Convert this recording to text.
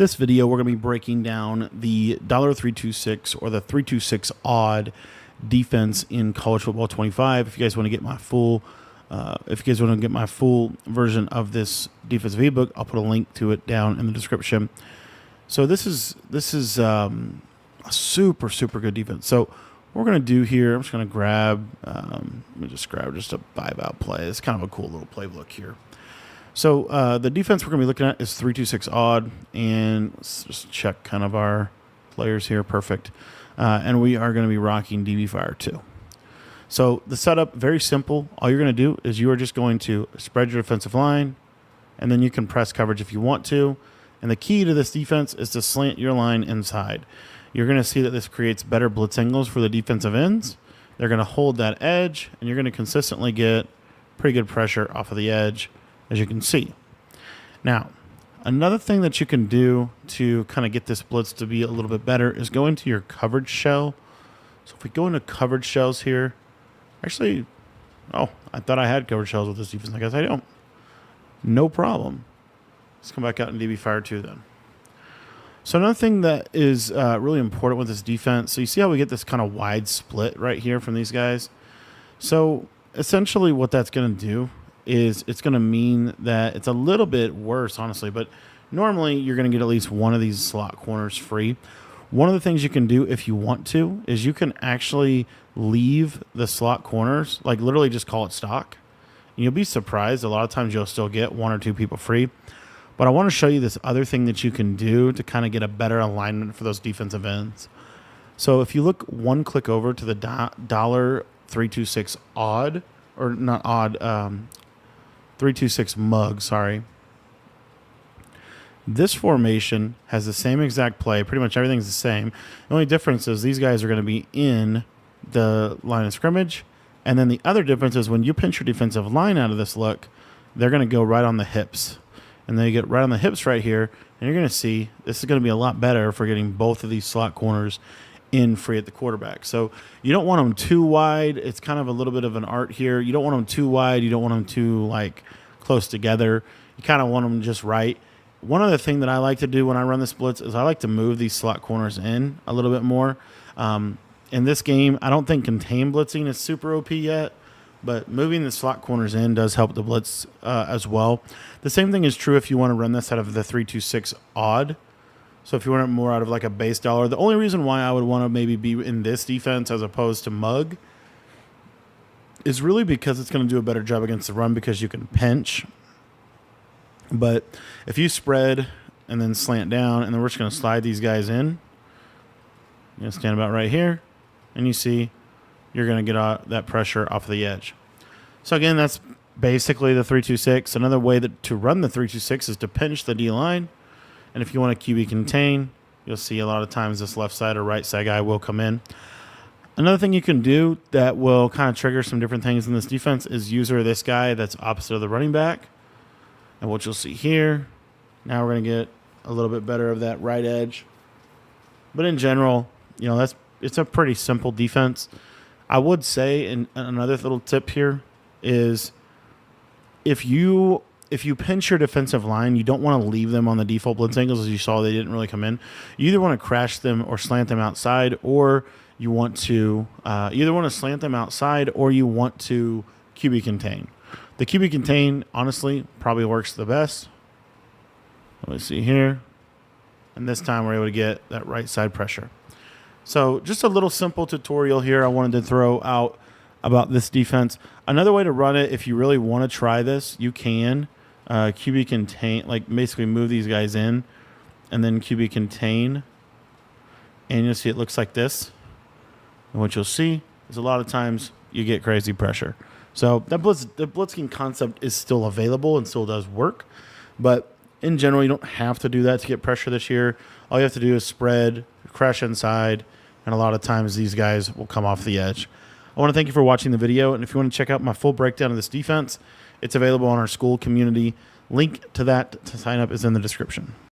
This video, we're going to be breaking down the $326 or the 326 odd defense in College Football 25. If you guys want to get my full, version of this defensive ebook, I'll put a link to it down in the description. So this is a super good defense. So what we're going to do here, I'm just going to grab, let me just grab just a 5-out play. It's kind of a cool little playbook here. So the defense we're going to be looking at is 326 odd, and let's just check kind of our players here. Perfect. And we are going to be rocking DB Fire 2. So the setup, very simple. All you're going to do is you are just going to spread your defensive line, and then you can press coverage if you want to. And the key to this defense is to slant your line inside. You're going to see that this creates better blitz angles for the defensive ends. They're going to hold that edge, and you're going to consistently get pretty good pressure off of the edge, as you can see. Now, another thing that you can do to kind of get this blitz to be a little bit better is go into your coverage shell. So if we go into coverage shells here, actually, oh, I thought I had coverage shells with this defense. I guess I don't. No problem. Let's come back out in DB Fire 2 then. So another thing that is really important with this defense, so you see how we get this kind of wide split right here from these guys? So essentially what that's going to do is it's going to mean that it's a little bit worse, honestly, but normally you're going to get at least one of these slot corners free. One of the things you can do if you want to is you can actually leave the slot corners, like literally just call it stock. And you'll be surprised. A lot of times you'll still get one or two people free. But I want to show you this other thing that you can do to kind of get a better alignment for those defensive ends. So if you look one click over to the $326 odd, or not odd, 326 mug, sorry. This formation has the same exact play. Pretty much everything's the same. The only difference is these guys are going to be in the line of scrimmage. And then the other difference is when you pinch your defensive line out of this look, they're going to go right on the hips. And then you get right on the hips right here, and you're going to see this is going to be a lot better for getting both of these slot corners in free at the quarterback. So you don't want them too wide. It's kind of a little bit of an art here. You don't want them too wide. You don't want them too like close together. You kind of want them just right. One other thing that I like to do when I run this blitz is I like to move these slot corners in a little bit more. In this game, I don't think contain blitzing is super OP yet, but moving the slot corners in does help the blitz as well. The same thing is true if you want to run this out of the 326 odd. So if you want it more out of like a base dollar, the only reason why I would want to maybe be in this defense as opposed to mug is really because it's going to do a better job against the run because you can pinch. But if you spread and then slant down, and then we're just going to slide these guys in, you're going to stand about right here, and you see you're going to get that pressure off the edge. So again, that's basically the 326. Another way to run the 326 is to pinch the D-line. And if you want to QB contain, you'll see a lot of times this left side or right side guy will come in. Another thing you can do that will kind of trigger some different things in this defense is user this guy that's opposite of the running back. And what you'll see here, now we're going to get a little bit better of that right edge. But in general, you know, it's a pretty simple defense. I would say, and another little tip here is if you pinch your defensive line, you don't want to leave them on the default blitz angles. As you saw, they didn't really come in. You either want to crash them or slant them outside, or you want to slant them outside, or you want to QB contain. The QB contain, honestly, probably works the best. Let me see here. And this time we're able to get that right side pressure. So just a little simple tutorial here I wanted to throw out about this defense. Another way to run it, if you really want to try this, you can. QB contain, like basically move these guys in and then QB contain. And you'll see it looks like this. And what you'll see is a lot of times you get crazy pressure. So the blitzing concept is still available and still does work. But in general, you don't have to do that to get pressure this year. All you have to do is spread, crash inside, and a lot of times these guys will come off the edge. I want to thank you for watching the video, and if you want to check out my full breakdown of this defense, it's available on our school community. Link to that to sign up is in the description.